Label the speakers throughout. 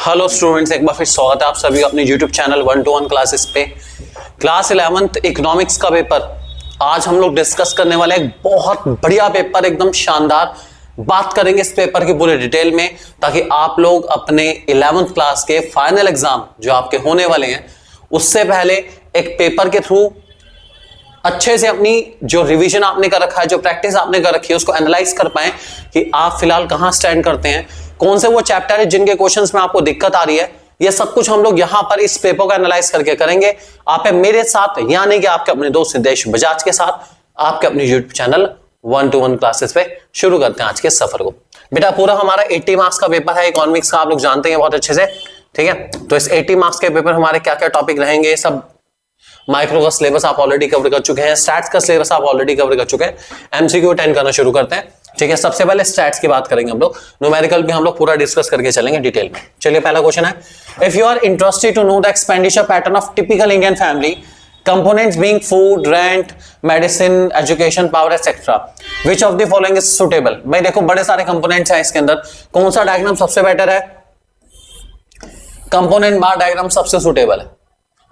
Speaker 1: Hello students, एक बार फिर स्वागत है आप सभी का अपने यूट्यूब चैनल 1-to-1 क्लासेस पे। क्लास 11th इकोनॉमिक्स का पेपर आज हम लोग डिस्कस करने वाले हैं। बहुत बढ़िया पेपर, एकदम शानदार। बात करेंगे इस पेपर की पूरे डिटेल में ताकि आप लोग अपने 11th क्लास के फाइनल एग्जाम जो आपके होने वाले हैं उससे पहले एक पेपर के थ्रू अच्छे से अपनी जो रिवीजन आपने कर रखा है, जो प्रैक्टिस आपने कर रखी है, उसको एनालाइज कर पाए कि आप फिलहाल कहां स्टैंड करते हैं, कौन से वो चैप्टर है जिनके क्वेश्चंस में आपको दिक्कत आ रही है। ये सब कुछ हम लोग यहां पर इस पेपर को एनालाइज करके करेंगे। आप मेरे साथ, यानी कि आपके अपने दोस्त सिद्धेश बजाज के साथ, आपके अपने यूट्यूब चैनल 1-to-1 क्लासेस पे शुरू करते हैं आज के सफर को। बेटा पूरा हमारा 80 मार्क्स का पेपर है इकोनॉमिक्स का, आप लोग जानते हैं बहुत अच्छे से, ठीक है। तो इस 80 मार्क्स के पेपर हमारे क्या क्या टॉपिक रहेंगे, सब माइक्रो का सिलेबस आप ऑलरेडी कवर कर चुके हैं, स्टैट्स का सिलेबस आप ऑलरेडी कवर कर चुके हैं। एमसीक्यू अटेंड करना शुरू करते हैं, ठीक है। सबसे पहले स्टैट्स की बात करेंगे हम लोग, न्यूमेरिकल भी हम लोग पूरा डिस्कस करके चलेंगे डिटेल में। चलिए पहला क्वेश्चन है, if you are interested to know the expenditure pattern of typical Indian family components being food, rent, medicine, education, power etcetera, which of the following is suitable. भाई देखो बड़े सारे कंपोनेंट्स हैं इसके अंदर, कौन सा डायग्राम सबसे बेटर है? कंपोनेंट बार डायग्राम सबसे सुटेबल है।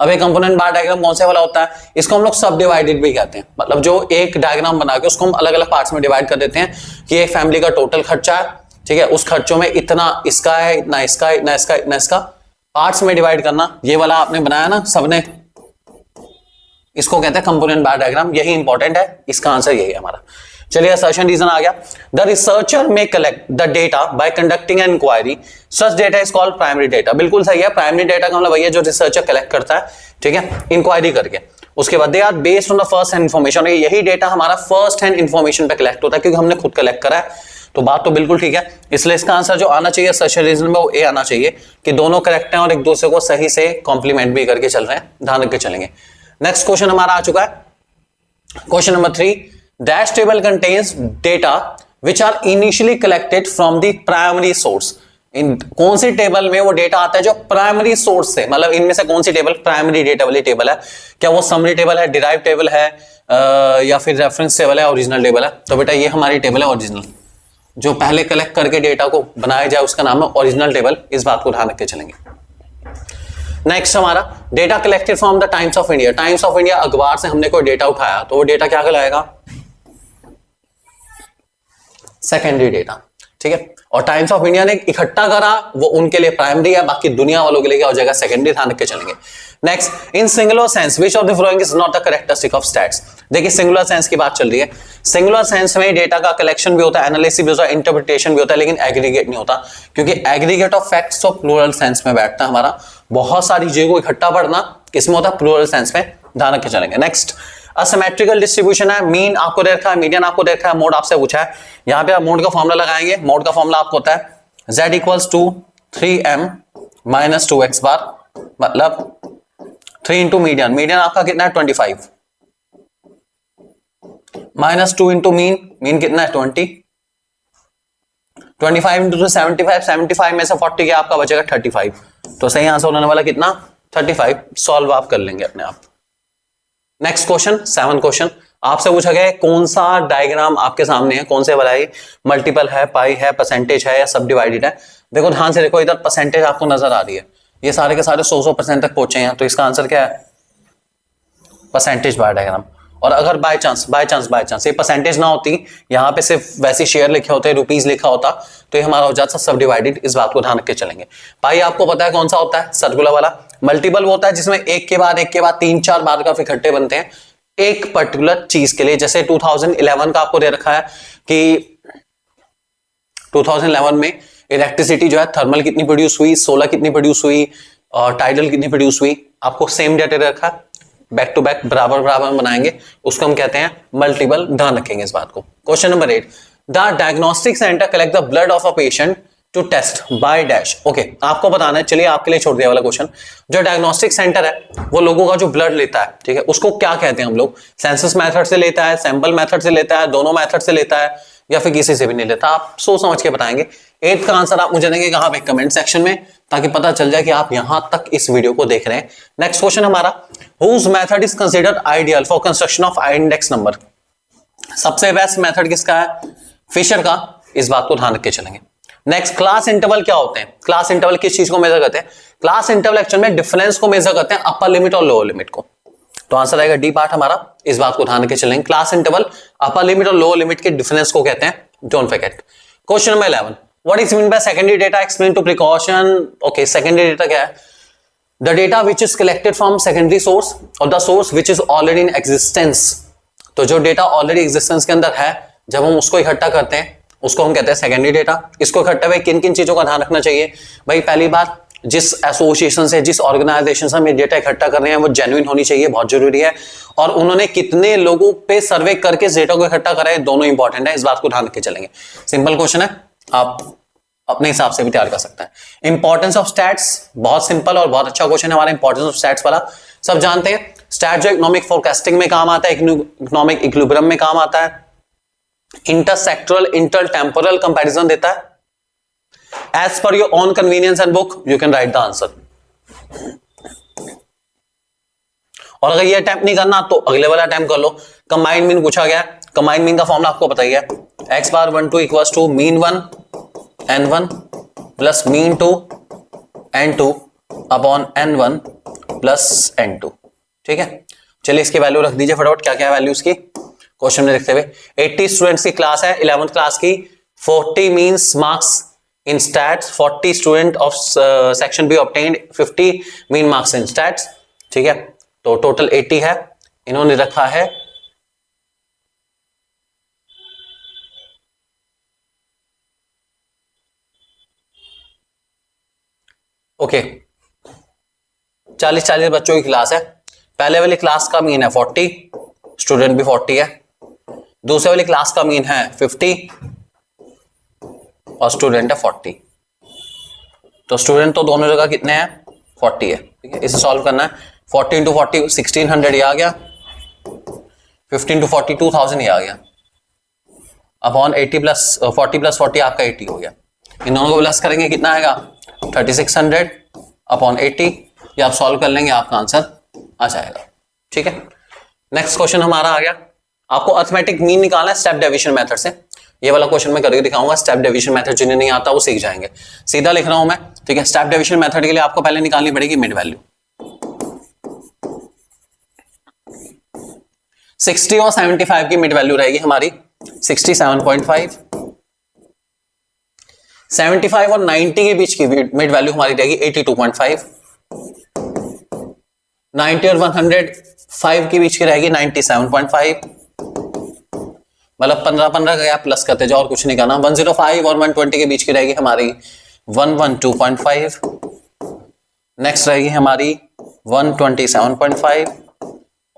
Speaker 1: अब एक कंपोनेंट बार डायग्राम कौन से वाला होता है? इसको हम लोग सब डिवाइडेड भी कहते हैं, मतलब जो एक डायग्राम बना के उसको हम अलग अलग पार्ट्स में डिवाइड कर देते हैं कि एक फैमिली का टोटल खर्चा है, ठीक है, उस खर्चों में इतना इसका है, इतना इसका, इतना इसका, इतना इसका, पार्ट्स में डिवाइड करना। ये वाला आपने बनाया ना सबने, इसको कहते हैं कंपोनेंट बार डायग्राम। यही इंपॉर्टेंट है, इसका आंसर यही है हमारा। चलिए असर्शन रीजन आ गया, the researcher may collect the data by conducting an inquiry, such data is called primary data. बिल्कुल सही है, प्राइमरी डेटा का मतलब वही है जो रिसर्चर कलेक्ट करता है, ठीक है, इंक्वायरी करके। उसके बाद they are based on the first hand information, यही डेटा हमारा फर्स्ट हैंड इंफॉर्मेशन पे कलेक्ट होता है क्योंकि हमने खुद कलेक्ट करा है। तो बात तो बिल्कुल ठीक है, इसलिए इसका आंसर जो आना चाहिए असर्शन रीजन में वो ए आना चाहिए कि दोनों करेक्ट हैं और एक दूसरे को सही से कॉम्प्लीमेंट भी करके चल रहे हैं, ध्यान रख के चलेंगे। नेक्स्ट क्वेश्चन हमारा आ चुका है, question number 3, dash table contains data which are initially collected from the primary source। इन कौन सी टेबल में वो डेटा आता है जो प्राइमरी सोर्स से, मतलब इनमें से कौन सी टेबल प्राइमरी डेटा वाली टेबल है? क्या वो समरी टेबल है, डिराइव टेबल है, या फिर रेफरेंस टेबल है, ओरिजिनल टेबल है? तो बेटा ये हमारी टेबल है ओरिजिनल, जो पहले कलेक्ट करके डेटा को बनाया जाए उसका नाम है ओरिजिनल टेबल। इस बात को ध्यान रख के चलेंगे। नेक्स्ट हमारा data collected from the times of India. Times of India अखबार से हमने कोई डेटा उठाया तो वो डेटा क्या कहलाएगा? सेकेंडरी डेटा, ठीक है। और टाइम्स ऑफ इंडिया ने इकट्ठा करा वो उनके लिए प्राइमरी है, बाकी दुनिया वालों के लिए क्या हो जाएगा? सेकेंडरी। ध्यान रख के चलेंगे। Next, in singular sense which of the following is not the characteristic of stats. देखिए सिंगुलर सेंस की बात चल रही है, सिंगुलर सेंस में डेटा का कलेक्शन भी होता है, एनालिसिस भी होता है, इंटरप्रिटेशन भी होता है, लेकिन एग्रीगेट नहीं होता क्योंकि एग्रीगेट ऑफ फैक्ट्स तो प्लूरल सेंस में बैठता है हमारा। बहुत सारी चीजों को इकट्ठा पढ़ना किसमें होता है? प्लूरल सेंस में, ध्यान रख के चलेंगे। नेक्स्ट, असिमेट्रिकल डिस्ट्रीब्यूशन है, मीन आपको दे रखा है, मीडियन आपको दे रखा है, मोड आपसे पूछा है। यहां पे आप मोड का फॉर्मूला लगाएंगे। मोड का फॉर्मूला आपको होता है z equals to 3m minus 2x bar, मतलब 3 इंटू मीडियन। मीडियन आपका कितना है? 25 माइनस 2 इंटू मीन, मीन कितना है? 20। 25 इंटू 75, 75 में से 40 गया आपका बचेगा 35। तो सही आंसर होने वाला कितना? 35। सॉल्व आप कर लेंगे अपने आप। नेक्स्ट क्वेश्चन, 7 क्वेश्चन आपसे पूछा गया है कौन सा डायग्राम आपके सामने है, कौन से वाला है? मल्टीपल है, पाई है, परसेंटेज है या सब डिवाइडेड है? देखो ध्यान से देखो, इधर परसेंटेज आपको नजर आ रही है, ये सारे के सारे 100% तक पहुंचे हैं, तो इसका आंसर क्या है? परसेंटेज बार डायग्राम। और अगर बाय चांस ये परसेंटेज ना होती, यहाँ पे सिर्फ वैसे शेयर लिखे होते, रुपीज लिखा होता, तो ये हमारा हो जाता सब डिवाइडेड। इस बात को ध्यान रख के चलेंगे। पाई आपको पता है कौन सा होता है? सर्कुलर वाला। मल्टीपल वो होता है जिसमें एक के बाद 3-4 बार का इकट्ठे बनते हैं एक पर्टिकुलर चीज के लिए। जैसे 2011 का आपको दे रखा है कि 2011 में इलेक्ट्रिसिटी जो है थर्मल कितनी प्रोड्यूस हुई, सोलर कितनी प्रोड्यूस हुई और टाइडल कितनी प्रोड्यूस हुई। आपको सेम डेटा दे रखा है, बैक टू बैक बराबर बराबर बनाएंगे, उसको हम कहते हैं मल्टीपल। ध्यान रखेंगे इस बात को। Question number 8, the diagnostic centre collect the blood of a patient to test by dash. Okay, आपको बताना है, चलिए आपके लिए छोड़ दिया वाला क्वेश्चन। जो डायग्नोस्टिक सेंटर है वो लोगों का जो ब्लड लेता है, ठीक है, उसको क्या कहते हैं हम लोग? सेंसस मेथड से लेता है, सैंपल मेथड से लेता है, दोनों मेथड से लेता है, या फिर किसी से भी नहीं लेता? आप सोच समझ के बताएंगे। 8 का आंसर आप मुझे देंगे कहां पे? कमेंट सेक्शन में, ताकि पता चल जाए कि आप यहां तक इस वीडियो को देख रहे हैं। नेक्स्ट क्वेश्चन हमारा, whose method is considered ideal for construction of index number. सबसे बेस्ट मेथड किसका है? फिशर का। इस बात को ध्यान रख के चलेंगे। नेक्स्ट, क्लास इंटरवल क्या होते हैं? क्लास इंटरवल किस चीज को मेजर करते हैं? क्लास इंटरवल एक्चुअल में डिफरेंस को मेजर करते हैं, अपर लिमिट और लोअर लिमिट को। तो आंसर आएगा डी पार्ट हमारा, इस बात को ध्यान के चलेंगे। क्लास इंटरवल अपर लिमिट और लोअर लिमिट के डिफरेंस को कहते हैं, don't forget. Question number 11, what is mean by secondary data, explain two precaution. Okay, secondary data क्या है? The data which is collected from secondary source और the source which is already in existence. तो जो data already existence के अंदर है, जब हम उसको इकट्ठा करते हैं उसको हम कहते हैं सेकेंडरी डेटा। इसको इकट्ठा हुए किन किन चीजों का ध्यान रखना चाहिए भाई? पहली बात, जिस एसोसिएशन से, जिस ऑर्गेनाइजेशन से हम ये डेटा इकट्ठा कर रहे हैं वो जेन्युइन होनी चाहिए, बहुत जरूरी है। और उन्होंने कितने लोगों पे सर्वे करके इस डेटा को इकट्ठा करा है, दोनों इंपॉर्टेंट है, इस बात को ध्यान रख के चलेंगे। सिंपल क्वेश्चन है, आप अपने हिसाब से भी तैयार कर सकते हैं। इंपॉर्टेंस ऑफ स्टैट्स, बहुत सिंपल और बहुत अच्छा क्वेश्चन है हमारा इंपॉर्टेंस ऑफ स्टैट्स वाला। सब जानते हैं स्टैट जो इकोनॉमिक फोरकास्टिंग में काम आता है, इकोनॉमिक इक्विलिब्रियम में काम आता है, इंटरसेक्टरल इंटर टेम्पोरल कंपैरिजन देता है। As per your own convenience and book you can write the answer. और अगर ये अटेम्प्ट नहीं करना तो अगले वाला अटेम्प्ट कर लो। कंबाइंड मीन पूछा गया, कंबाइंड मीन का फॉर्मूला आपको पता ही है, X bar 1 2 equals to mean 1 n1 plus mean 2 n2 upon n1 plus n2। ठीक है, चलिए इसकी वैल्यू रख दीजिए फटाफट, क्या क्या है वैल्यू इसकी क्वेश्चन में देखते हुए। 80 स्टूडेंट्स की क्लास है, 11th क्लास की, 40 means marks in stats, 40 student of section B obtained 50 mean marks in stats. ठीक है, तो टोटल 80 है, इन्होंने रखा है ओके 40 बच्चों की क्लास है। पहले वाली क्लास का मीन है 40, स्टूडेंट भी 40 है। दूसरे वाली क्लास का मीन है 50 और स्टूडेंट है 40। तो स्टूडेंट तो दोनों जगह कितने हैं? 40 है। ठीक है, इसे सॉल्व करना है। 40 इंटू 40 1600 ये आ गया, 15 इंटू 40 2000 ये आ गया, अपॉन 80 प्लस 40 प्लस 40 आपका 80 हो गया। इन दोनों को प्लस करेंगे कितना आएगा? 3600 अपॉन 80। ये आप सॉल्व कर लेंगे, आपका आंसर आ जाएगा। ठीक है, नेक्स्ट क्वेश्चन हमारा आ गया, आपको अर्थमेटिक मीन निकालना है स्टेप डेविएशन मेथड से। ये वाला क्वेश्चन मैं करके दिखाऊंगा, स्टेप डेविएशन मेथड जिन्हें नहीं आता वो सीख जाएंगे। सीधा लिख रहा हूं मैं। ठीक है, स्टेप डेविएशन मेथड के लिए आपको पहले निकालनी पड़ेगी मिड वैल्यू। 60 और 75 की मिड वैल्यू रहेगी हमारी 67.5। 75 और 90 के बीच की मिड वैल्यू हमारी रहेगी 82.5। 90 और 105 के बीच की रहेगी 97.5। मतलब 15 का गैप प्लस करते जाओ और कुछ नहीं करना। 105 और 120 के बीच की रहेगी हमारी 112.5। नेक्स्ट रहेगी हमारी 127.5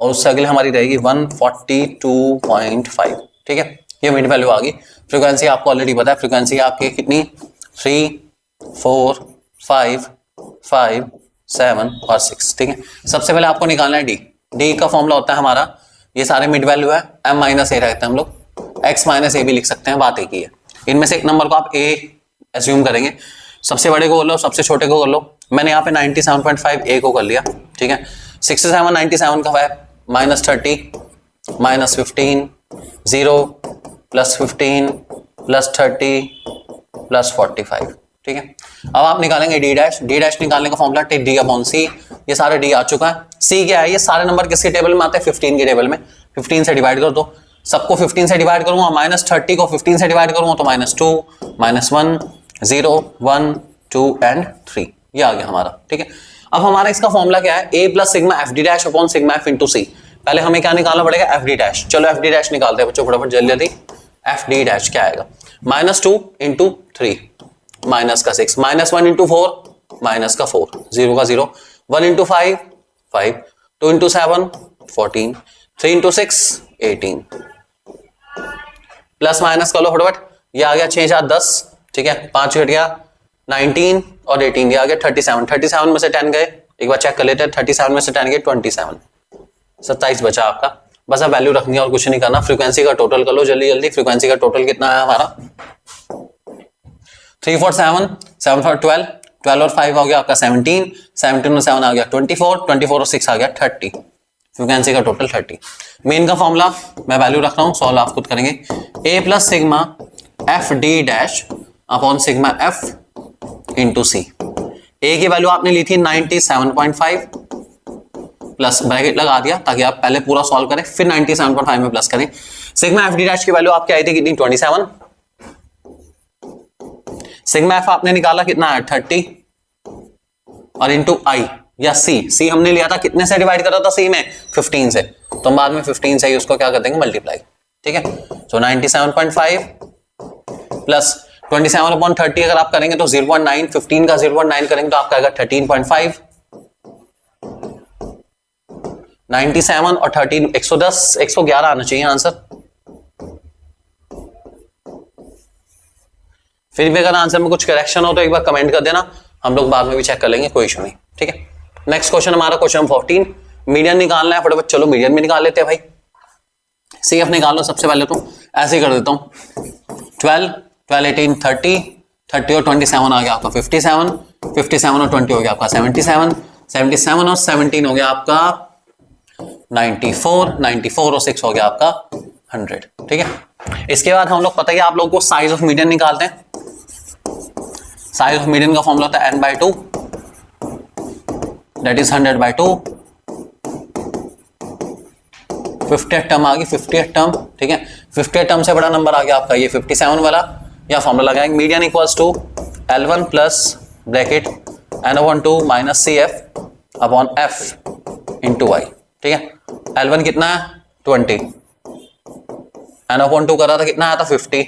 Speaker 1: और उससे अगले हमारी रहेगी 142.5। ठीक है, ये मिड वैल्यू आ गई। फ्रीक्वेंसी आपको ऑलरेडी पता है, फ्रीक्वेंसी आपकी कितनी? 3 4 5 5 7 और 6। ठीक है, सबसे पहले आपको निकालना है डी। डी का फॉर्मूला होता है हमारा, ये सारे मिड वैल्यू है, m माइनस ए रखते हैं हम लोग, x माइनस ए भी लिख सकते हैं, बात एक ही है। इनमें से एक नंबर को आप a एज्यूम करेंगे, सबसे बड़े को कर लो, सबसे छोटे को कर लो। मैंने यहाँ पे 97.5 a को कर लिया। ठीक है, 67 97 का है -30 -15 0 प्लस 15 प्लस 30 प्लस 45। ठीक है, अब आप निकालेंगे डी डैश। डी डैश निकालने का फॉर्मूला डी अपॉन सी। ये सारे डी आ चुका है। सी क्या है? ये सारे नंबर किसके टेबल में आते हैं? 15 के टेबल में। 15 से डिवाइड कर दो, सबको 15 से डिवाइड करूंगा, -30 को 15 से डिवाइड करूंगा तो -2 -1 0 1 2 एंड 3। ये आ गया हमारा। ठीक है, अब हमारा इसका फॉर्मूला क्या है? a plus sigma F D dash upon sigma F into C. पहले हमें क्या निकालना पड़ेगा? F D dash. चलो एफ डी डैश निकालते हैं बच्चों फटाफट जल्दी जल्दी। एफ डी डैश क्या आएगा? -2 इंटू 3 माइनस का 6, -1 इंटू 4 माइनस का 4, 0 का 0, 1 into 5 5, 2 into 7 14, 3 into 6 18। Plus minus कर लो फटाफट, ये आ गया 6 4 10। ठीक है, 5 घट गया 19 और 18, ये आ गया 37। 37 में से 10 गए, एक बार चेक कर लेते हैं। 37 में से 10 गए 27, 27 बचा आपका। बस अब वैल्यू रखनी है और कुछ नहीं करना। फ्रीक्वेंसी का टोटल कर लो जल्दी जल्दी। फ्रीक्वेंसी का टोटल कितना है हमारा? 3 4 7 7 4 12, 12 और 5 हो गया आपका 17, 17 और 7 आ गया 24, 24 और 6 आ गया 30। फ्रीक्वेंसी का टोटल 30। मेन का फॉर्मूला मैं वैल्यू रख रहा हूं, सॉल्व आप खुद करेंगे। a plus sigma F D dash upon sigma F into C. A की वैल्यू आपने ली थी 97.5 प्लस ब्रैकेट लगा दिया ताकि आप पहले पूरा सॉल्व करें फिर 97.5 में प्लस करें। सिग्मा एफ डी डैश की वैल्यू आपकी आई थी कितनी 27। सिग्मा एफ आपने निकाला कितना है 30 और इंटू आई या सी हमने लिया था कितने से डिवाइड करा था सी में 15 से, तो हम बाद में 15 से ही उसको क्या कर देंगे मल्टीप्लाई। ठीक है, सो 97.5 प्लस 27/30 अगर आप करेंगे तो 0.9, 15 का 0.9 करेंगे तो आपका आएगा 13.5। 97 और 13 110 111 आना चाहिए आंसर। फिर भी अगर आंसर में कुछ करेक्शन हो तो एक बार कमेंट कर देना, हम लोग बाद में भी चेक कर लेंगे, कोई इशू नहीं। ठीक है, नेक्स्ट क्वेश्चन हमारा क्वेश्चन 14, मीडियन निकालना है फटाफट। चलो मीडियन भी निकाल लेते हैं भाई। सी एफ निकाल लो सबसे पहले, तो ऐसे ही कर देता हूं 12 12 18 30 30 और 27 आ गया आपका 57 57 और 20 हो गया आपका 77 77 और 17 हो गया आपका 94 94 और 6 हो गया आपका 100। ठीक है, इसके बाद हम लोग पता है आप लोगों को साइज ऑफ मीडियन निकालते हैं। साइज ऑफ मीडियन का फॉर्मूला होता है n/2 दैट इज 100/2। 50 टर्म आ गई 50 टर्म। ठीक है, 50 टर्म से बड़ा नंबर आ गया आपका ये 57 वाला। या फॉर्मूला लगाएंगे median equals to L1 plus bracket n/2 minus CF upon F into y। ठीक है, L1 कितना है 20, n/2 कर रहा था कितना आया था 50।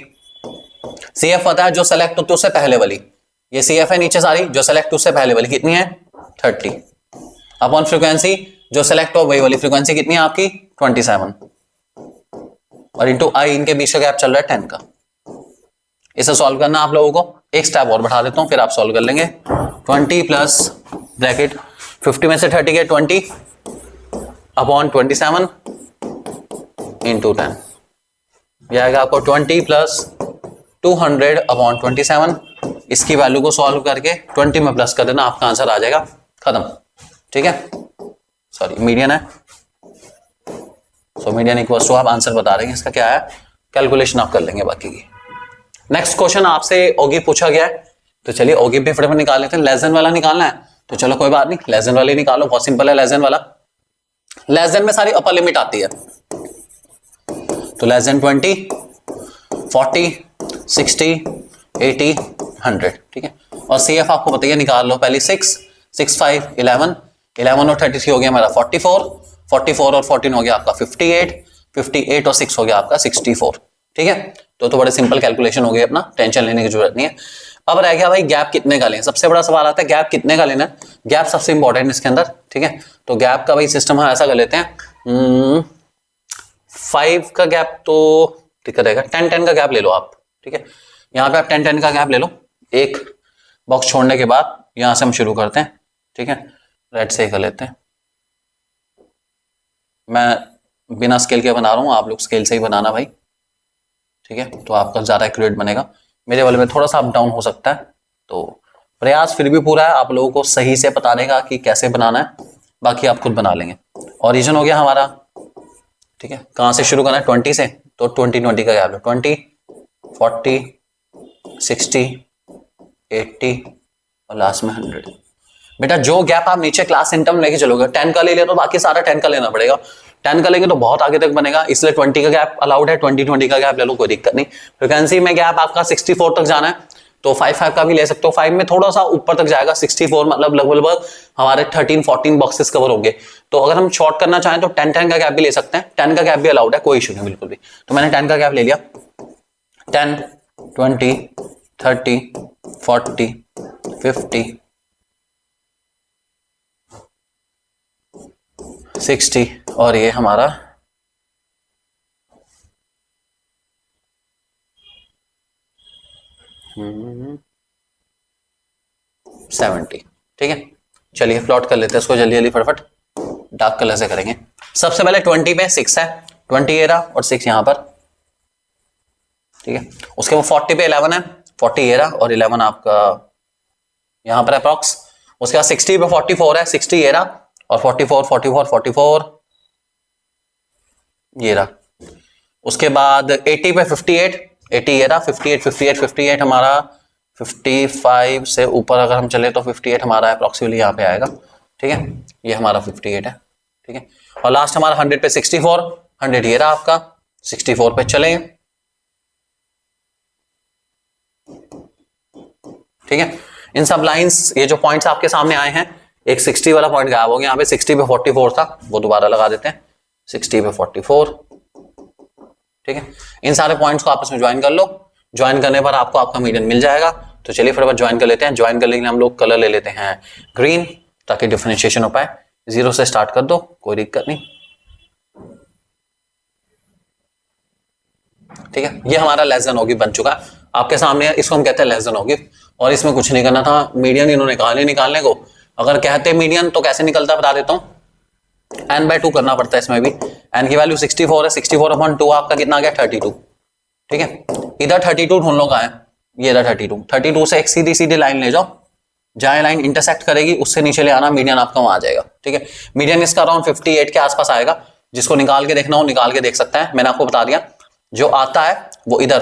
Speaker 1: CF पता है जो सेलेक्ट होती है उससे पहले वाली, ये CF है नीचे सारी, जो सेलेक्ट उससे पहले वाली कितनी है 30 अपॉन फ्रीक्वेंसी जो सेलेक्ट हो वही वाली फ्रीक्वेंसी कितनी है आपकी 27 और इंटू आई, इनके बीच का गैप चल रहा है 10 का। इसे सॉल्व करना आप लोगों को, एक स्टेप और बढ़ा देता हूं फिर आप सॉल्व कर लेंगे। 20 प्लस ब्रैकेट 50 में से 30 के 20 अपॉन 27 इंटू 10, यह आएगा आपको 20 प्लस 200 अपॉन 27। इसकी वैल्यू को सॉल्व करके 20 में प्लस कर देना, आपका आंसर आ जाएगा, खत्म। ठीक है, सॉरी मीडियन है, सो मीडियन इक्वल्स टू आप आंसर बता रहे हैं इसका क्या है, कैलकुलेशन आप कर लेंगे बाकी की। नेक्स्ट क्वेश्चन आपसे ओगी पूछा गया है, तो चलिए ओगी भी फटाफट निकाल लेते हैं। लेस देन वाला निकालना है तो चलो कोई बात नहीं, लेस देन वाले निकालो, बहुत सिंपल है लेस देन वाला। लेस देन में सारी अपर लिमिट आती है, तो लेस देन 20 40 60 80 100। ठीक है, और CF आपको बताइए निकाल लो पहले 6 6 5 11 11 और 33 हो गया हमारा 44 44 और 14 हो गया आपका 58 58 और 6 हो गया आपका 64। ठीक है, तो बड़े सिंपल कैलकुलेशन हो गई, अपना टेंशन लेने की जरूरत नहीं है। अब रह गया भाई गैप कितने का लें, सबसे बड़ा सवाल आता है गैप कितने का लेना है। गैप सबसे इंपॉर्टेंट इसके अंदर। ठीक है, तो गैप का भाई सिस्टम हम ऐसा कर लेते हैं 5 का गैप तो दिक्कत रहेगा, 10 का गैप ले लो आप। ठीक है, यहाँ पे आप 10 का गैप ले लो, एक बॉक्स छोड़ने के बाद यहां से हम शुरू करते हैं। ठीक है, रेड से कर लेते हैं, मैं बिना स्केल के बना रहा हूं, आप लोग स्केल से ही बनाना भाई। ठीक है, तो आपका ज्यादा एक्यूरेट बनेगा, मेरे वाले में थोड़ा सा अप डाउन हो सकता है, तो प्रयास फिर भी पूरा है आप लोगों को सही से बताने का कि कैसे बनाना है, बाकी आप खुद बना लेंगे। ओरिजिन हो गया हमारा। ठीक है, कहां से शुरू करना है 20 से, तो 20 20 का गैप लो, 20 40 60 80 और लास्ट में 100। बेटा जो गैप आप नीचे क्लास सेंटर में लेके चलोगे, 10 का ले लिया तो बाकी सारा 10 का लेना पड़ेगा, 10 का लेंगे तो बहुत आगे तक बनेगा, इसलिए 20 का गैप अलाउड है, 20 20 का गैप ले लो, कोई दिक्कत नहीं। फ्रीक्वेंसी में गैप आपका 64 तक जाना है तो 5 5 का भी ले सकते हो, 5 में थोड़ा सा ऊपर तक जाएगा, 64 मतलब लगभग हमारे 13 14 बॉक्सेस कवर होंगे। तो अगर हम शॉर्ट करना चाहें तो 10 10 का गैप भी ले सकते हैं, 10 का गैप भी अलाउड है, कोई इशू नहीं बिल्कुल भी। तो मैंने 10 का गैप ले लिया, 10 20 30 40 50 60 और ये हमारा 70। ठीक है, चलिए प्लॉट कर लेते हैं इसको जल्दी जल्दी फटाफट, डार्क कलर से करेंगे। सबसे पहले 20 पे 6 है, 20 ये रहा और 6 यहां पर। ठीक है, उसके बाद 40 पे 11 है, 40 ये रहा और 11 आपका यहां पर अप्रॉक्स। उसके बाद 60 पे 44 है, 60 ये रहा और 44 44 44 ये रहा। उसके बाद 80 पे 58 80 ये रहा, 58 58 58 हमारा 55 से ऊपर अगर हम चले तो 58 हमारा अप्रोक्सीमेटली यहाँ पे आएगा, ठीक है, ये हमारा 58 है, ठीक है। और लास्ट हमारा 100 पे 64, 100 ये रहा आपका, 64 पे चले, ठीक है। इन सब लाइंस, ये जो पॉइंट्स आपके सामने आए हैं, एक 60 वाला पॉइंट गायब हो गया, यहाँ पे 60 पे 44 था, वो दोबारा लगा देते हैं, 60 पे 44, ठीक है। इन सारे पॉइंट्स को आपस में ज्वाइन कर लो, ज्वाइन करने पर आपको आपका मीडियन मिल जाएगा। तो चलिए फिर ज्वाइन कर लेते हैं। ज्वाइन करने के लिए हम लोग कलर ले लेते हैं ग्रीन, ताकि डिफरेंशिएशन हो पाए। 0 से स्टार्ट कर दो, कोई दिक्कत नहीं, ठीक है। ये हमारा लेस देन होगी बन चुका है आपके सामने, इसको हम कहते हैं लेस देन होगी। और इसमें कुछ नहीं करना था, मीडियन इन्होंने कहा नहीं निकालने को। अगर कहते मीडियन तो कैसे निकलता बता देता हूं, n/2 करना पड़ता है इसमें भी। n की वैल्यू 64 है, 64/2 आपका कितना आ गया 32, ठीक है। इधर 32 ढूंढ लो कहां है, ये इधर 32 से एक सीधी सीधी लाइन ले जाओ, जहां लाइन इंटरसेक्ट करेगी उससे नीचे ले आना, मीडियन आपका वहां आ जाएगा, ठीक है। मीडियन इसका अराउंड 58 के आसपास आएगा। जिसको निकाल के देखना हो निकाल के देख सकता है, मैंने आपको बता दिया। जो आता है वो इधर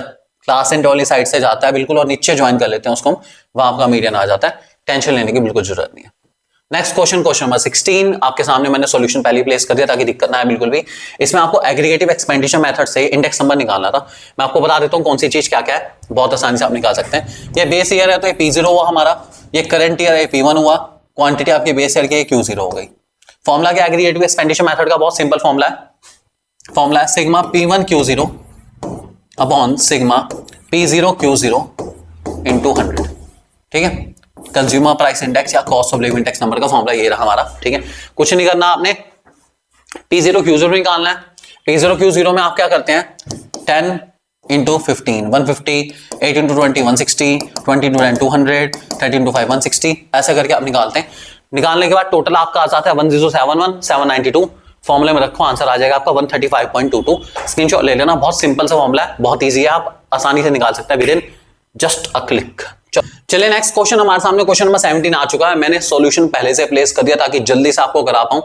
Speaker 1: क्लास एंड वाली साइड से जाता है बिल्कुल, और नीचे ज्वाइन कर लेते हैं उसको, वहां आपका मीडियन आ जाता है। टेंशन लेने की बिल्कुल जरूरत नहीं है। नेक्स्ट क्वेश्चन, क्वेश्चन नंबर 16 आपके सामने मैंने सॉल्यूशन पहले प्लेस कर दिया ताकि दिक्कत ना आए बिल्कुल भी। इसमें आपको एग्रीगेटिव एक्सपेंडिचर मेथड से इंडेक्स नंबर निकालना था। मैं आपको बता देता हूं कौन सी चीज क्या क्या है, बहुत आसानी से आप निकाल सकते हैं। ये बेस ईयर है तो ये P0 हुआ हमारा, ये करंट ईयर है P1 हुआ, क्वांटिटी आपकी बेस ईयर की Q0 हो गई। फॉर्मुला क्या एग्रीगेटिव एक्सपेंडिचर मेथड का, बहुत सिंपल फॉर्मुला है। फॉर्मुला है sigma P1 Q0 upon sigma P0 Q0 into 100, ठीक है। कंज्यूमर प्राइस इंडेक्स या cost of living index number का फॉर्मुला ये रहा हमारा, ठीक है। कुछ नहीं करना आपने, P0 Q0 निकालना है। P0 Q0 में आप क्या करते हैं, 10 इंटू 15 150, 8 इंटू 20 160, 20 इंटू 10 200, 30 इंटू 5 160, ऐसा करके आप निकालते हैं। निकालने के बाद टोटल आपका आ जाता है 1071 792। फॉर्मुले में रखो, आंसर आ जाएगा आपका 135.22। स्क्रीनशॉट ले लेना, बहुत सिंपल सा फॉर्मुला है, बहुत ईजी है, आप आसानी से निकाल सकते हैं with in just a click. चलिए नेक्स्ट क्वेश्चन हमारे सामने, क्वेश्चन नंबर 17 आ चुका है। मैंने सॉल्यूशन पहले से प्लेस कर दिया ताकि जल्दी से आपको करा पाऊं।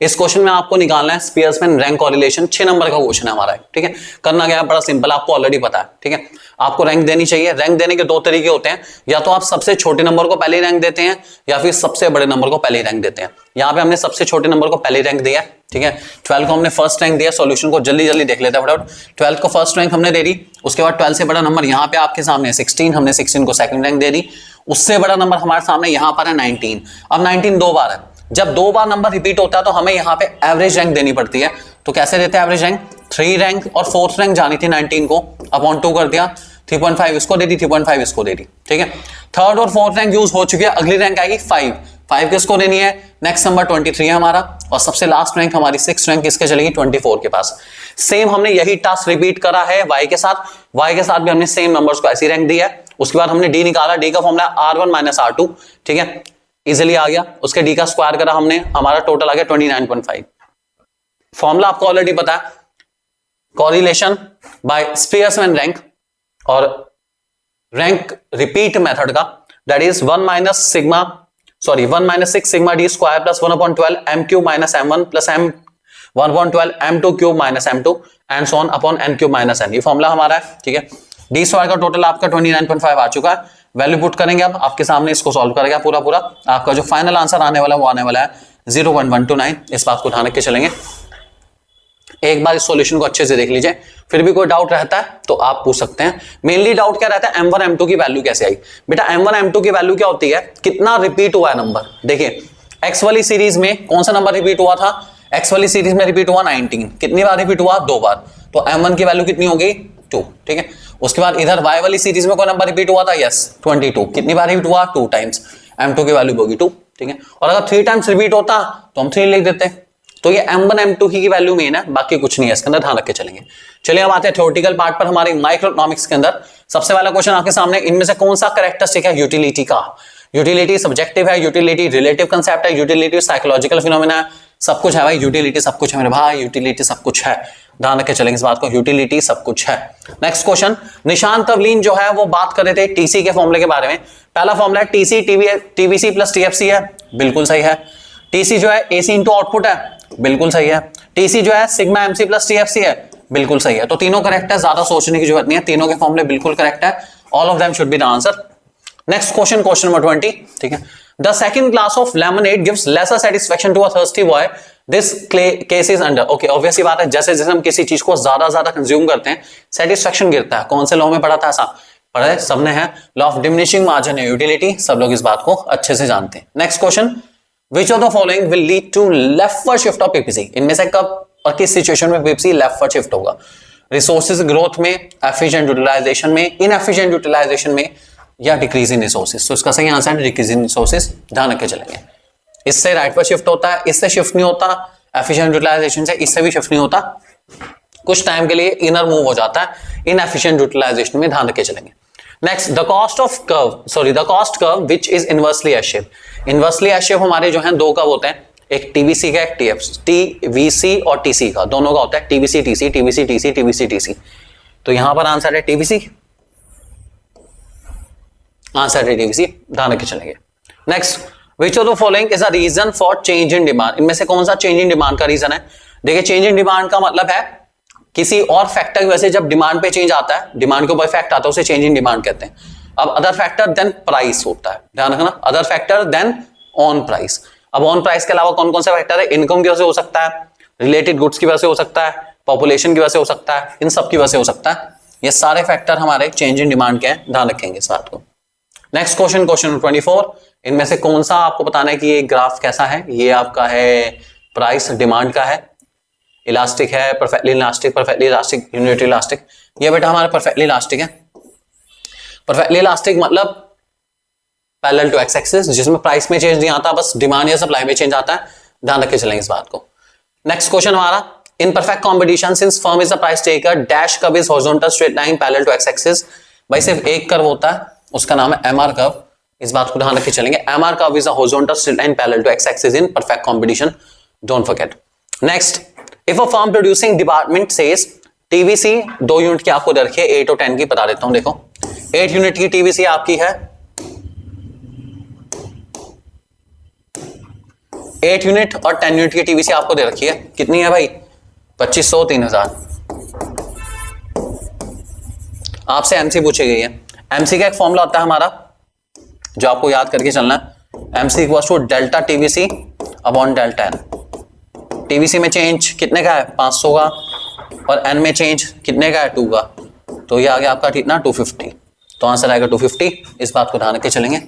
Speaker 1: इस क्वेश्चन में आपको निकालना है स्पीयरमैन रैंक कोरिलेशन, 6 नंबर का क्वेश्चन है हमारा, ठीक है। करना क्या है, बड़ा सिंपल, आपको ऑलरेडी पता है, ठीक है। आपको रैंक देनी चाहिए। रैंक देने के 2 तरीके होते हैं, या तो आप सबसे छोटे नंबर को पहले रैंक देते हैं, या फिर सबसे बड़े नंबर को पहले रैंक देते हैं। यहाँ पे हमने सबसे छोटे नंबर को पहले रैंक दिया, ठीक है। 12 को हमने फर्स्ट रैंक दिया। सॉल्यूशन को जल्दी जल्दी देख लेते हैं फटाफट। 12 को फर्स्ट रैंक हमने दे दी, उसके बाद 12 से बड़ा नंबर यहाँ पे आपके सामने 16, हमने 16 को सेकंड रैंक दे दी। उससे बड़ा नंबर हमारे सामने यहाँ पर है 19। अब 19 2 बार है, जब 2 बार नंबर रिपीट होता है तो हमें यहाँ पे एवरेज रैंक देनी पड़ती है। तो कैसे देते हैं एवरेज रैंक, 3 रैंक और 4th रैंक जानी थी 19 को, अपॉन 2 कर दिया, 3.5 इसको दे दी, 3.5 इसको दे दी, ठीक है। 3rd और 4th रैंक यूज हो चुकी है, अगली रैंक आएगी 5 किसको देनी है, नेक्स्ट नंबर 23 है हमारा, और सबसे लास्ट रैंक हमारी 6th रैंक किसके चलेगी, 24 के पास। सेम हमने यही टास्क रिपीट करा है y के साथ भी हमने सेम नंबर्स को ऐसी रैंक दी है। उसके बाद हमने d निकाला, d का फॉर्मूला R1 - R2, ठीक है, इजिली आ गया। उसके d का स्क्वायर करा हमने, हमारा टोटल आ गया 29.5। फॉर्मूला आपको ऑलरेडी पता है, कोरिलेशन बाय स्पीयरमैन रैंक और रैंक रिपीट मेथड का, that is 1 - 6 sigma d square plus 1/12 m³ - m1 plus m 1/12 m2³ - m2 and so on upon n³ - n। ये फॉर्मूला हमारा है, ठीक है। डी स्क्वायर का टोटल आपका 29.5 आ चुका है। वैल्यू पुट करेंगे, अब आपके सामने इसको सॉल्व करेगा पूरा आपका जो फाइनल आंसर आने वाला है वो आने वाला है 0.129। इस बात को ध्यान रख के चलेंगे। एक बार इस सॉल्यूशन को अच्छे से देख लीजिए, फिर भी कोई डाउट रहता है तो आप पूछ सकते हैं। मेनली डाउट क्या रहता है, m1 m2 की वैल्यू कैसे आई। बेटा m1 m2 की वैल्यू क्या होती है, कितना रिपीट हुआ है नंबर। देखिए x वाली सीरीज में कौन सा नंबर रिपीट हुआ था, x वाली सीरीज में रिपीट हुआ 19। कितनी बार रिपीट हुआ, 2 बार। तो m1 की वैल्यू कितनी हो गई, 2, ठीक है। उसके बाद इधर y वाली सीरीज में कोई नंबर रिपीट हुआ था, यस 22। कितनी बार रिपीट हुआ, 2 टाइम्स। m2 की वैल्यू होगी 2, ठीक है। और अगर 3 टाइम्स रिपीट होता तो हम 3 लिख देते हैं। तो ये m1 m2 की वैल्यू मेन है, बाकी कुछ नहीं है, इसके अंदर ध्यान रख के चलेंगे। चलिए अब आते हैं थ्योरेटिकल पार्ट पर हमारे माइक्रोइकोनॉमिक्स के अंदर। सबसे पहला क्वेश्चन आपके सामने, इनमें से कौन सा कैरेक्टरिस्टिक है यूटिलिटी का। यूटिलिटी सब्जेक्टिव है, यूटिलिटी रिलेटिव कंसेप्ट है, यूटिलिटी साइकोलॉजिकल फिनोमेना है, सब कुछ है भाई। यूटिलिटी सब कुछ है मेरे भाई, यूटिलिटी सब कुछ है, ध्यान रख के चलेंगे इस बात को, यूटिलिटी सब कुछ है। नेक्स्ट क्वेश्चन, निशान तवलीन जो है वो बात कर रहे थे टीसी के फॉर्मूले के बारे में। पहला फॉर्मूला है टीसी टीवीसी प्लस टीएफसी है, बिल्कुल सही है। टीसी जो है एसी इंटू आउटपुट है, बिल्कुल सही है। टीसी जो है सिग्मा एमसी प्लस टीएफसी है, बिल्कुल सही है। तो तीनों करेक्ट है, ज्यादा सोचने की जरूरत नहीं है, तीनों के फॉर्मूले बिल्कुल करेक्ट है। All of them should be the answer. Next question, question number 20, ठीक है। The second glass of lemonade gives lesser satisfaction to a thirsty boy, this case is under. Okay, obviously बात है, जैसे जैसे हम किसी चीज को ज्यादा कंज्यूम करते हैं सेटिस्फेक्शन गिरता है। कौन से लॉ में पढ़ा था ऐसा? पढ़ा है सबने, है law of diminishing margin utility, सब लोग इस बात को अच्छे से जानते हैं। Next question, which of the following will lead to leftward shift of PPC? इनमें से कब और किस सिचुएशन में पीपीसी लेफ्टवर्ड शिफ्ट होगा? रिसोर्सेज ग्रोथ में, एफिशिएंट यूटिलाइजेशन में, इनएफिशिएंट यूटिलाइजेशन में, या डिक्रीज इन रिसोर्सेज? तो इसका सही आंसर है डिक्रीज इन रिसोर्सेज, ध्यान रख के चलेंगे। इससे राइट पर शिफ्ट होता है, इससे शिफ्ट नहीं होता, एफिशिएंट यूटिलाइजेशन से इससे भी शिफ्ट नहीं होता, कुछ टाइम के लिए इनर मूव हो जाता है इनएफिशिएंट यूटिलाइजेशन में, ध्यान रख के चलेंगे। Next, the cost of curve, sorry the cost curve which is inversely S shape. Inversely S shape हमारे जो है दो कर्व होते हैं, एक टीबीसी का, एक टीवीसी और टीसी का, दोनों का होता है TBC TC, TBC TC, TBC TC. तो यहां पर आंसर है टीबीसी, आंसर है टीबीसी, ध्यान रख के चलेंगे। Next, which of the following is a reason for change in demand? इनमें से कौन सा चेंज इन डिमांड का रीजन है? देखिए, चेंज इन डिमांड का मतलब है किसी और फैक्टर की वजह से जब डिमांड पे चेंज आता है, डिमांड के ऊपर इफेक्ट आता है, उसे चेंज इन डिमांड कहते हैं। अब अदर फैक्टर देन प्राइस होता है, ध्यान रखना, other factor than own price. अब ऑन प्राइस के अलावा कौन कौन से फैक्टर है? इनकम की वजह से हो सकता है, रिलेटेड गुड्स की वजह से हो सकता है, पॉपुलेशन की वजह से हो सकता है, इन सब की वजह से हो सकता है। ये सारे फैक्टर हमारे चेंज इन डिमांड के हैं, ध्यान रखेंगे इस बात को। नेक्स्ट क्वेश्चन, क्वेश्चन 24, इनमें से कौन सा आपको बताना है कि ये ग्राफ कैसा है? ये आपका है प्राइस डिमांड का है, इलास्टिक है, perfectly elastic, perfectly elastic, unitary elastic. ये बेटा हमारा परफेक्टली इलास्टिक है। परफेक्टली इलास्टिक मतलब पैरेलल टू एक्स एक्सिस, जिसमें प्राइस में चेंज नहीं आता, बस डिमांड या सप्लाई में चेंज आता है, ध्यान रख के चलेंगे इस बात को। नेक्स्ट क्वेश्चन हमारा, in perfect competition since firm is the price taker dash curve is horizontal straight line parallel to X axis. भाई सिर्फ एक कर्व होता है, उसका नाम है एमआर कर्व, इस बात को ध्यान रख के चलेंगे। MR curve is a horizontal straight line parallel to X axis in perfect competition, don't forget. Next, if a firm producing department says TVC 2 unit की आपको दे रखी है, 8 और 10 की, बता देता हूं। देखो 8 यूनिट की टीवीसी आपकी है, 8 यूनिट और 10 यूनिट की टीवीसी आपको दे रखी है, कितनी है भाई? 2500, 3000। आपसे एमसी पूछी गई है। एमसी का एक फॉर्मूला होता है हमारा जो आपको याद करके चलना है, MC equals to delta TVC upon delta N. TVC में चेंज कितने का है? 500 का, और एन में चेंज कितने का है? 2 का। तो ये आ गया आपका कितना? 250। तो आंसर आएगा 250, इस बात को ध्यान रख के चलेंगे।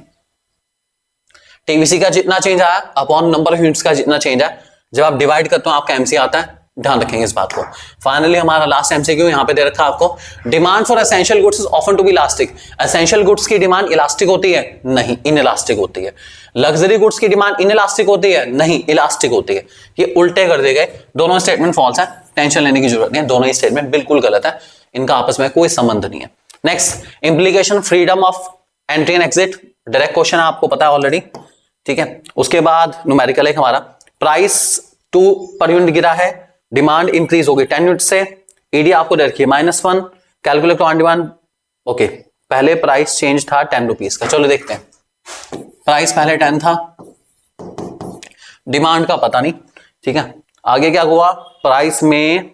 Speaker 1: टीवीसी का जितना चेंज आया अपॉन नंबर ऑफ यूनिट्स का जितना चेंज है, जब आप डिवाइड करते हो आपका एमसी आता है, ध्यान रखेंगे इस बात को। फाइनली हमारा लास्ट एमसीक्यू यहां पे दे रखा है आपको, demand for essential goods is often to be elastic. Essential goods की डिमांड इलास्टिक होती है? नहीं, इनइलास्टिक होती है। लग्जरी गुड्स की डिमांड इनइलास्टिक होती है? नहीं, इलास्टिक होती है। ये उल्टे कर दिए गए, दोनों स्टेटमेंट फॉल्स है, टेंशन लेने की जरूरत नहीं है, दोनों ही स्टेटमेंट बिल्कुल गलत है, इनका आपस में कोई संबंध नहीं है। Next, implication freedom of entry and exit, direct question है, आपको पता है ऑलरेडी, ठीक है। उसके बाद न्यूमेरिकल एक हमारा, प्राइस 2 पर यूनिट गिरा है, डिमांड इंक्रीज होगी 10 यूनिट से, ईडी आपको दे रखी है -1, कैलकुलेट ऑन डिमांड। ओके, पहले प्राइस चेंज था 10 रुपीज का, चलो देखते हैं। प्राइस पहले 10 था, डिमांड का पता नहीं, ठीक है। आगे क्या हुआ? प्राइस में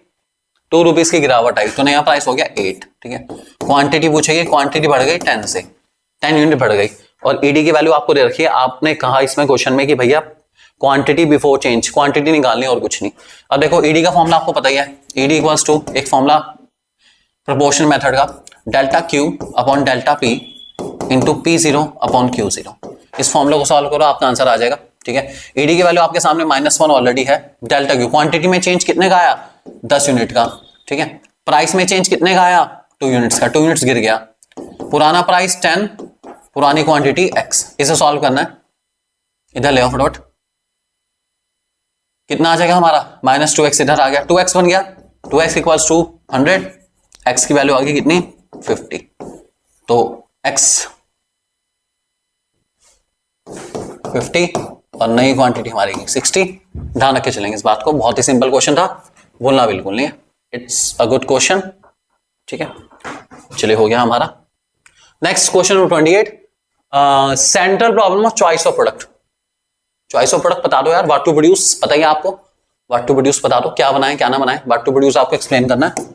Speaker 1: 2 रुपीज की गिरावट आई, तो नया प्राइस हो गया 8, ठीक है। क्वांटिटी पूछेगी, क्वांटिटी बढ़ गई 10 से, 10 यूनिट बढ़ गई, और ईडी की वैल्यू आपको दे रखी है। आपने कहा इसमें क्वेश्चन में कि भैया क्वांटिटी बिफोर चेंज, क्वांटिटी निकालनी और कुछ नहीं। अब देखो ईडी का फॉर्मूला आपको पता ही है, ईडी इक्वल्स टू एक फॉर्मूला प्रोपोर्शनल मेथड का, delta Q upon delta P into P0 upon Q0। इस फॉर्मूला को सॉल्व करो, आपका आंसर आ जाएगा, ठीक है। ईडी की वैल्यू आपके सामने -1 ऑलरेडी है, डेल्टा क्यू, क्वांटिटी में चेंज कितने का आया? 10 यूनिट का, ठीक है। प्राइस में चेंज कितने का आया? 2 यूनिट्स का, 2 यूनिट्स गिर गया। पुराना प्राइस 10, पुरानी क्वांटिटी x, इसे सॉल्व करना है, इधर ले आओ फटाफट। कितना आ जाएगा हमारा? -2x, इधर आ गया, 2x बन गया, 2x इक्वल्स टू 100, x की वैल्यू आ गई कितनी? 50। तो x 50 और नई क्वांटिटी हमारी 60, ध्यान रख के चलेंगे इस बात को। बहुत ही सिंपल क्वेश्चन था, बोलना बिल्कुल नहीं है, इट्स अ गुड क्वेश्चन, ठीक है। चलिए हो गया हमारा। Next question number 28, central problem of choice of product. Choice of product बता दो यार, व्हाट टू प्रोड्यूस पता ही आपको, व्हाट टू प्रोड्यूस बता दो, क्या बनाए क्या ना बनाए, व्हाट टू प्रोड्यूस आपको एक्सप्लेन करना है,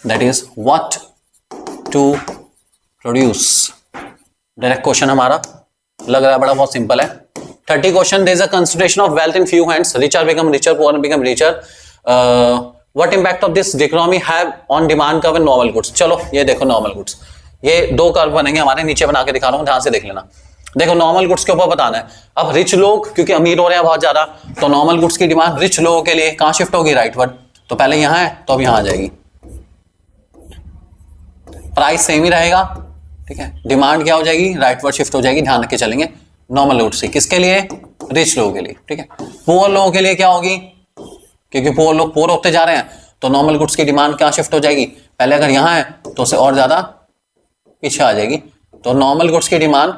Speaker 1: that is what to produce, direct question हमारा लग रहा है बड़ा बहुत सिंपल है। 30 question, there is a concentration of wealth in few hands, richer become richer, poor become richer, what impact of this economy have on demand curve in normal goods. चलो ये देखो नॉर्मल गुड्स, ये दो curve बनेंगे हमारे, नीचे बना के दिखा रहा हूं, ध्यान से देख लेना। देखो नॉर्मल गुड्स के ऊपर बताना है। अब रिच लोग क्योंकि अमीर हो रहे हैं बहुत ज्यादा, तो नॉर्मल गुड्स की डिमांड रिच लोगों के लिए कहां शिफ्ट होगी, राइटवर्ड। तो पहले यहां है तो अब यहां आ जाएगी, प्राइस सेम ही रहेगा, ठीक है, डिमांड क्या हो जाएगी, राइटवर्ड शिफ्ट हो जाएगी। ध्यान रख के चलेंगे नॉर्मल गुड्स से, किसके लिए, रिच लोगों के लिए, ठीक है। पुअर लोगों के लिए क्या होगी, क्योंकि पुअर लोग पुअर होते जा रहे हैं, तो नॉर्मल गुड्स की डिमांड क्या शिफ्ट हो जाएगी, पहले अगर यहां है तो उसे और ज्यादा पीछे आ जाएगी। तो नॉर्मल गुड्स की डिमांड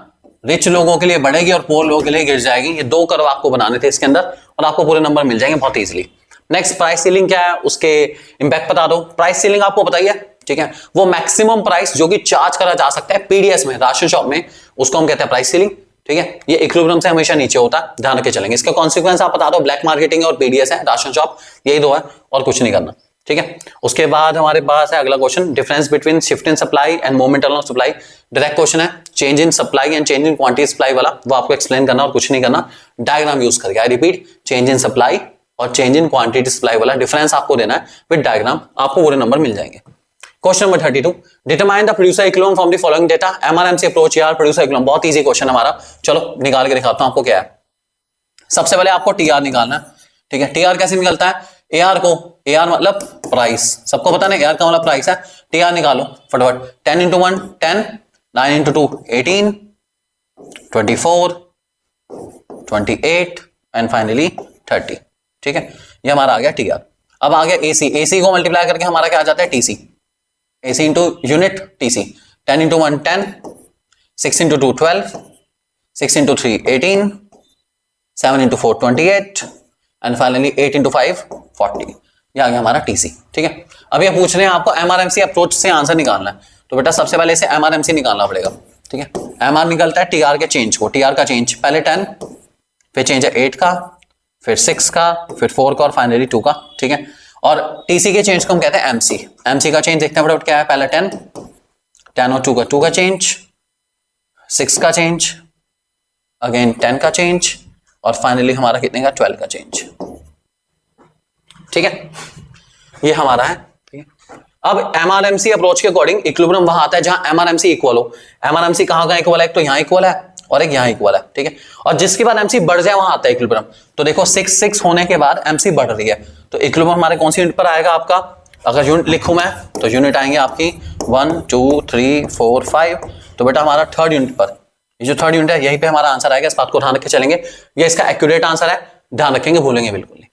Speaker 1: रिच लोगों के लिए बढ़ेगी और पुअर लोगों के लिए गिर जाएगी। ये दो कर्व आपको बनाने थे इसके अंदर और आपको पूरे नंबर मिल जाएंगे बहुत इजीली। नेक्स्ट प्राइस सीलिंग क्या है, उसके इंपैक्ट बता दो। प्राइस सीलिंग आपको बताइए, ठीक है, वो मैक्सिमम प्राइस जो कि चार्ज करा जा सकता है पीडीएस में, राशन शॉप में, उसको हम कहते हैं प्राइस सीलिंग, ठीक है। ये इक्विलिब्रियम से हमेशा नीचे होता है, ध्यान रख के चलेंगे। इसका कॉन्सिक्वेंस आप बता दो, ब्लैक मार्केटिंग और पीडीएस है, राशन शॉप, यही दो है और कुछ नहीं करना, ठीक है। उसके बाद हमारे पास है अगला question, difference between shift in supply and movement of supply. Direct question है, change in supply and change in quantity supply वाला, वो आपको एक्सप्लेन करना और कुछ नहीं करना, डायग्राम यूज करके। I repeat, change in supply और चेंज इन क्वांटिटी सप्लाई वाला डिफरेंस आपको देना है विद डायग्राम, आपको पूरे नंबर मिल जाएंगे। Question number 32, determine the producer equilibrium from the following data. MR MC approach यार, प्रोड्यूसर इक्विलिब्रियम बहुत इजी क्वेश्चन हमारा, चलो निकाल के दिखाता हूं आपको क्या है। सबसे पहले आपको टीआर निकालना है, ठीक है। टीआर कैसे निकलता है, एआर को, एआर मतलब प्राइस, सबको पता है एआर का मतलब प्राइस है। टीआर निकालो फटाफट, 10 इंटू 1 10, 9 इंटू 2 18, 24, 28 एंड फाइनली 30, ठीक है। ये हमारा आ गया टीआर। अब आ गया एसी, एसी को मल्टीप्लाई करके हमारा क्या आ जाता है, TC, AC into unit TC. 10 into 1 10, 6 into 2 12, 6 into 3 18, 7 into 4 28 and finally 8 into 5 40। ये आ गया हमारा टीसी, ठीक है। अब ये पूछ रहे हैं आपको एमआरएमसी अप्रोच से आंसर निकालना है, तो बेटा सबसे पहले इसे एमआरएमसी निकालना पड़ेगा, ठीक है। एमआर निकलता है टीआर के चेंज को, टीआर का चेंज पहले 10, फिर चेंज है 8 का, फिर 6 का, फिर 4 का और फाइनली 2 का, ठीक है। और टीसी के चेंज को हम कहते हैं एमसी। एमसी का चेंज देखते हैं फटाफट क्या है, पहले 10, 10 और 2 का चेंज, 6 का चेंज, अगेन 10 का चेंज और फाइनली हमारा कितने का, 12 का चेंज, ठीक है। ये हमारा है, ठीक है। अब एमआरएमसी अप्रोच के अकॉर्डिंग इक्विलिब्रियम वहां आता है जहां एमआरएमसी इक्वल हो। एमआरएमसी कहां का इक्वल है, एक तो यहां इक्वल है और एक यहां इक्वल है, ठीक है। और जिसके बाद एमसी बढ़ जाए वहां आता है इक्विलिब्रियम। तो देखो 6 होने के बाद एमसी बढ़ रही है, तो इक्विलिब्रियम हमारे कौन सी यूनिट पर आएगा आपका, अगर यूनिट लिखूं मैं तो यूनिट आएंगे आपकी 1 2 3 4 5, तो बेटा हमारा थर्ड यूनिट पर, ये जो थर्ड यूनिट है यहीं पे हमारा आंसर आएगा। इस बात को ध्यान रख के चलेंगे, ये इसका एक्यूरेट आंसर है, ध्यान रखेंगे, भूलेंगे बिल्कुल नहीं।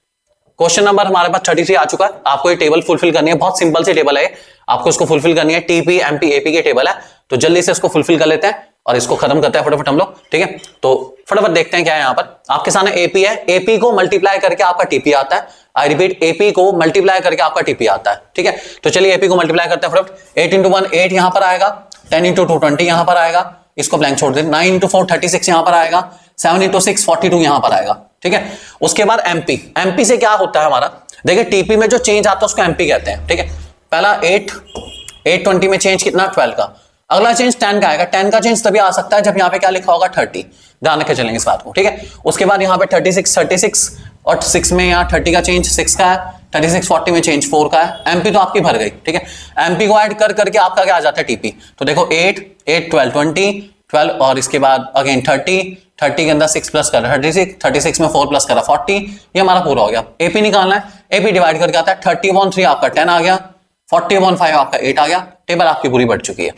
Speaker 1: क्वेश्चन नंबर हमारे पास 33 आ चुका है। आपको ये टेबल फुलफिल करनी है, बहुत सिंपल सी टेबल है, आपको इसको फुलफिल करनी है। टीपी एमपी एपी की टेबल है, तो जल्दी से इसको फुलफिल कर लेते हैं और इसको खत्म करते हैं फटाफट हम लोग, ठीक है। तो फटाफट देखते हैं क्या है यहाँ पर। आपके सामने एपी है, एपी को मल्टीप्लाई करके आपका टीपी आता है। आई रिपीट, एपी को मल्टीप्लाई करके आपका टीपी आता है, ठीक है। तो चलिए एपी को मल्टीप्लाई करते हैं फटाफट। 8 इंटू 1 8 यहां पर आएगा, 10 इंटू 2 20 यहां पर आएगा, इसको ब्लैंक छोड़ दें। 9 इंटू 4 36 यहां पर आएगा, 7 इंटू 6 42 यहां पर आएगा, ठीक है। उसके बाद एमपी, एमपी से क्या होता है हमारा, देखिए टीपी में जो चेंज आता है उसको एमपी कहते हैं, ठीक है। पहला 820 में चेंज कितना, 12 का। अगला चेंज 10 का आएगा, 10 का चेंज तभी आ सकता है जब यहाँ पे क्या लिखा होगा 30, ध्यान रखे चलेंगे इस बात को, ठीक है। उसके बाद यहाँ पे 36 और 6 में यहाँ 30 का चेंज 6 का है, 36 40 में चेंज 4 का है। एमपी तो आपकी भर गई, ठीक है। एमपी को ऐड कर करके आपका क्या आ जाता है टीपी, तो देखो 8 8 12 20 12 और इसके बाद अगेन 30 के अंदर 6 प्लस करा 36 में 4 प्लस करा 40, ये हमारा पूरा हो गया। एपी निकालना है, एपी डिवाइड करके आता है 30/3 आपका 10 आ गया, 40/5 आपका 8 आ गया। टेबल आपकी पूरी बढ़ चुकी है।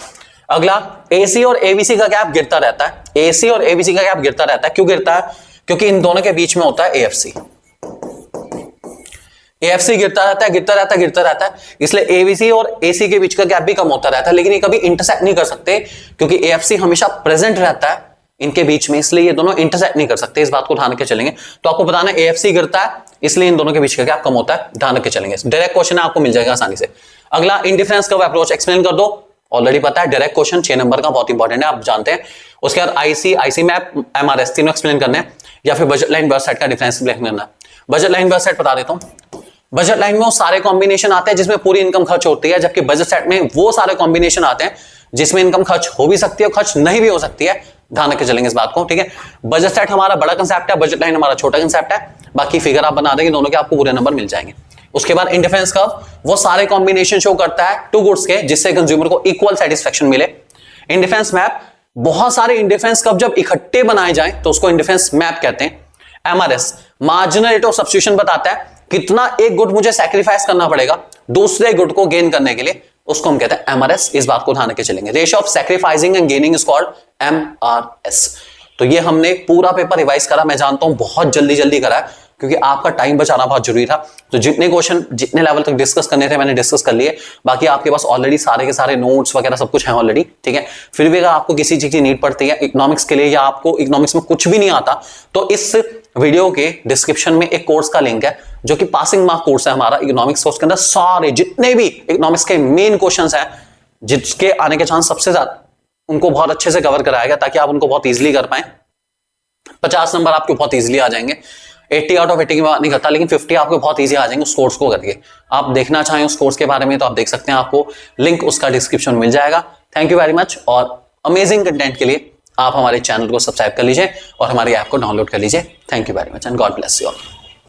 Speaker 1: अगला एसी और एबीसी का गैप गिरता रहता है। एसी और एबीसी का गैप गिरता रहता है, क्यों गिरता है, क्योंकि इन दोनों के बीच में होता है एएफसी। एएफसी गिरता रहता है, इसलिए एबीसी और एसी के बीच का गैप भी कम होता रहता है, लेकिन ये कभी इंटरसेक्ट नहीं कर सकते क्योंकि एएफसी हमेशा प्रेजेंट रहता है इनके बीच में, इसलिए ये दोनों इंटरसेक्ट नहीं कर सकते। इस बात को ध्यान रख के चलेंगे। तो आपको बताना है एएफसी गिरता है इसलिए इन दोनों के बीच का गैप कम होता है, ध्यान रख के चलेंगे। डायरेक्ट क्वेश्चन है, आपको मिल जाएगा आसानी से। अगला इंडिफरेंस कर्व अप्रोच एक्सप्लेन कर दो, ऑलरेडी पता है, डायरेक्ट क्वेश्चन 6 नंबर का बहुत इंपॉर्टेंट है, आप जानते हैं। उसके बाद आईसी मैप, एमआरएस तीनों एक्सप्लेन करने हैं, या फिर बजट लाइन बर्स्ट सेट का डिफरेंस एक्सप्लेन करना है। बजट लाइन बर्स्ट सेट बता देता हूं। बजट लाइन में वो सारे कॉम्बिनेशन आते हैं जिसमें पूरी इनकम खर्च होती है, जबकि बजट सेट में वो सारे कॉम्बिनेशन आते हैं जिसमें इनकम खर्च हो भी सकती है और खर्च नहीं भी हो सकती है, ध्यान रख के चलेंगे इस बात को, ठीक है। बजट सेट हमारा बड़ा कंसेप्ट है, बजट लाइन हमारा छोटा कंसेप्ट है, बाकी फिगर आप बना देंगे दोनों के आपको पूरे नंबर मिल जाएंगे। उसके बाद इंडिफरेंस कर्व, वो सारे कॉम्बिनेशन शो करता है टू गुड्स के जिससे कंज्यूमर को इक्वल सेटिस्फेक्शन मिले। इंडिफरेंस मैप, बहुत सारे इंडिफरेंस कर्व जब इकट्ठे बनाए जाएं तो उसको इंडिफरेंस मैप कहते हैं। MRS, marginal rate of substitution बताता है कितना एक गुड मुझे सैक्रिफाइस करना पड़ेगा दूसरे गुड को गेन करने के लिए, उसको हम कहते हैं एमआरएस। इस बात को ध्यान रख के चलेंगे। Ratio of sacrificing and gaining is called MRS. तो ये हमने पूरा पेपर रिवाइज करा, मैं जानता हूं बहुत जल्दी जल्दी करा है क्योंकि आपका टाइम बचाना बहुत जरूरी था। तो जितने क्वेश्चन जितने लेवल तक डिस्कस करने थे मैंने डिस्कस कर लिए, बाकी आपके पास ऑलरेडी सारे के सारे नोट्स वगैरह सब कुछ है ऑलरेडी, ठीक है। फिर भी अगर आपको किसी चीज की नीड पड़ती है इकोनॉमिक्स के लिए या आपको इकोनॉमिक्स में कुछ भी नहीं आता, तो इस वीडियो के डिस्क्रिप्शन में एक कोर्स का लिंक है जो कि पासिंग मार्क कोर्स है हमारा इकोनॉमिक्स कोर्स के अंदर सारे जितने भी इकोनॉमिक्स के मेन क्वेश्चंस हैं जिसके आने के चांस सबसे ज्यादा, उनको बहुत अच्छे से कवर कराएगा ताकि आप उनको बहुत इजीली कर पाए। 50 नंबर आपके बहुत इजीली आ जाएंगे। 80 आउट ऑफ 80 की बात नहीं करता, लेकिन 50 आपको बहुत इजी आ जाएंगे उस कोर्स को करके। आप देखना चाहें उस कोर्स के बारे में तो आप देख सकते हैं, आपको लिंक उसका डिस्क्रिप्शन मिल जाएगा। थैंक यू वेरी मच, और अमेजिंग कंटेंट के लिए आप हमारे चैनल को सब्सक्राइब कर लीजिए और हमारी ऐप को डाउनलोड कर लीजिए। Thank you very much and God bless you all.